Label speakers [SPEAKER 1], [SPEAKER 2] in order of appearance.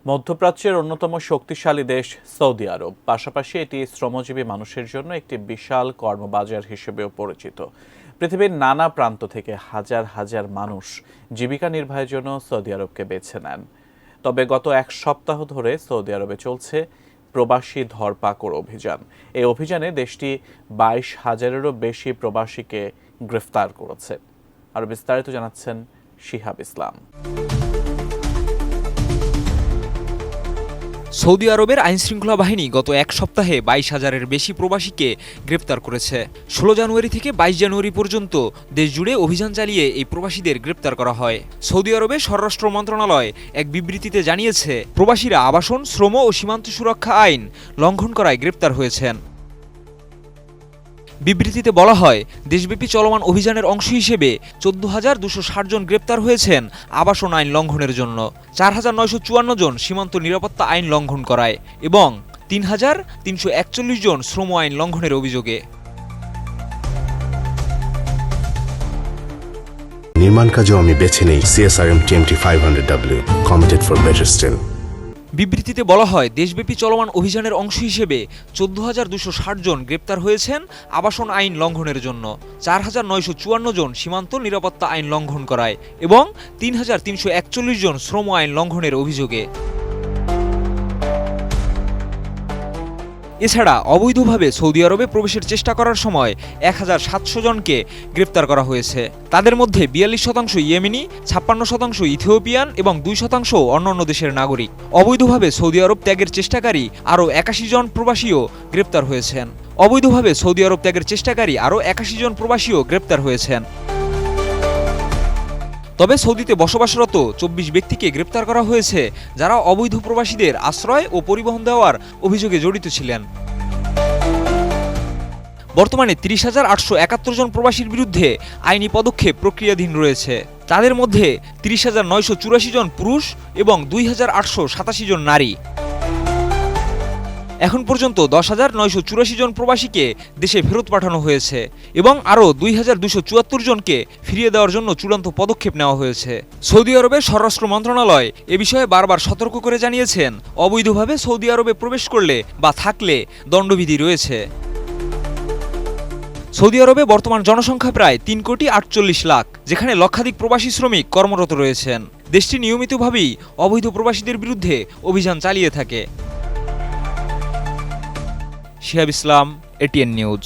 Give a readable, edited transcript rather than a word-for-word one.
[SPEAKER 1] মধ্যপ্রাচ্যের অন্যতম শক্তিশালী দেশ সৌদি আরব, পাশাপাশি এটি শ্রমজীবী মানুষের জন্য একটি বিশাল কর্মবাজার হিসেবেও পরিচিত। পৃথিবীর নানা প্রান্ত থেকে হাজার হাজার মানুষ জীবিকা নির্বাহের জন্য সৌদি আরবকে বেছে নেন। তবে গত এক সপ্তাহ ধরে সৌদি আরবে চলছে প্রবাসী ধরপাকড় অভিযান। এই অভিযানে দেশটি 22,000-এরও বেশি প্রবাসীকে গ্রেফতার করেছে। আরও বিস্তারিত জানাচ্ছেন শিহাব ইসলাম।
[SPEAKER 2] সৌদি আরবের আইনশৃঙ্খলা বাহিনী গত এক সপ্তাহে 22,000-এর বেশি প্রবাসীকে গ্রেপ্তার করেছে। 16 জানুয়ারি থেকে 22 জানুয়ারি পর্যন্ত দেশজুড়ে অভিযান চালিয়ে এই প্রবাসীদের গ্রেপ্তার করা হয়। সৌদি আরবের স্বরাষ্ট্র মন্ত্রণালয় এক বিবৃতিতে জানিয়েছে, প্রবাসীরা আবাসন, শ্রম ও সীমান্ত সুরক্ষা আইন লঙ্ঘন করায় গ্রেপ্তার হয়েছেন। বিবৃতিতে বলা হয়, দেশব্যাপী চলমান অভিযানের অংশ হিসেবে 14,260 জন গ্রেপ্তার হয়েছেন আবাসন আইন লঙ্ঘনের জন্য, 4,954 জন সীমান্ত নিরাপত্তা আইন লঙ্ঘন করায় এবং 3,341 জন শ্রম আইন লঙ্ঘনের অভিযোগে।
[SPEAKER 3] নির্মাণ কাজেও আমি বেছে নেই CSRM TMT 500W, committed for better still।
[SPEAKER 2] বিবৃতিতে বলা হয়, দেশব্যাপী চলমান অভিযানের অংশ হিসেবে 14,260 জন গ্রেপ্তার হয়েছেন আবাসন আইন লঙ্ঘনের জন্য, 4,954 জন সীমান্ত নিরাপত্তা আইন লঙ্ঘন করায় এবং 3,341 জন শ্রম আইন লঙ্ঘনের অভিযোগে। এছাড়া অবৈধভাবে সৌদি আরবে প্রবেশের চেষ্টা করার সময় 1,700 জনকে গ্রেপ্তার করা হয়েছে। তাদের মধ্যে 42% ইয়েমেনি, 56% ইথিওপিয়ান এবং 2% অন্যান্য দেশের নাগরিক। অবৈধভাবে সৌদি আরব ত্যাগের চেষ্টাকারী আরও 81 জন প্রবাসীও গ্রেপ্তার হয়েছেন। গ্রেপ্তার হয়েছেন। তবে সৌদিতে বসবাসরত 24 ব্যক্তিকে গ্রেপ্তার করা হয়েছে, যারা অবৈধ প্রবাসীদের আশ্রয় ও পরিবহন দেওয়ার অভিযোগে জড়িত ছিলেন। বর্তমানে 30,871 জন প্রবাসীর বিরুদ্ধে আইনি পদক্ষেপ প্রক্রিয়াধীন রয়েছে। তাদের মধ্যে 30,984 জন পুরুষ এবং 2,887 জন নারী। এখন পর্যন্ত 10,984 জন প্রবাসীকে দেশে ফেরত পাঠানো হয়েছে এবং আরও 2,274 জনকে ফিরিয়ে দেওয়ার জন্য চূড়ান্ত পদক্ষেপ নেওয়া হয়েছে। সৌদি আরবের স্বরাষ্ট্র মন্ত্রণালয় এ বিষয়ে বারবার সতর্ক করে জানিয়েছেন, অবৈধভাবে সৌদি আরবে প্রবেশ করলে বা থাকলে দণ্ডবিধি রয়েছে। সৌদি আরবে বর্তমান জনসংখ্যা প্রায় 3,48,00,000, যেখানে লক্ষাধিক প্রবাসী শ্রমিক কর্মরত রয়েছেন। দেশটি নিয়মিতভাবেই অবৈধ প্রবাসীদের বিরুদ্ধে অভিযান চালিয়ে থাকে। শিহাব ইসলাম, ATN নিউজ।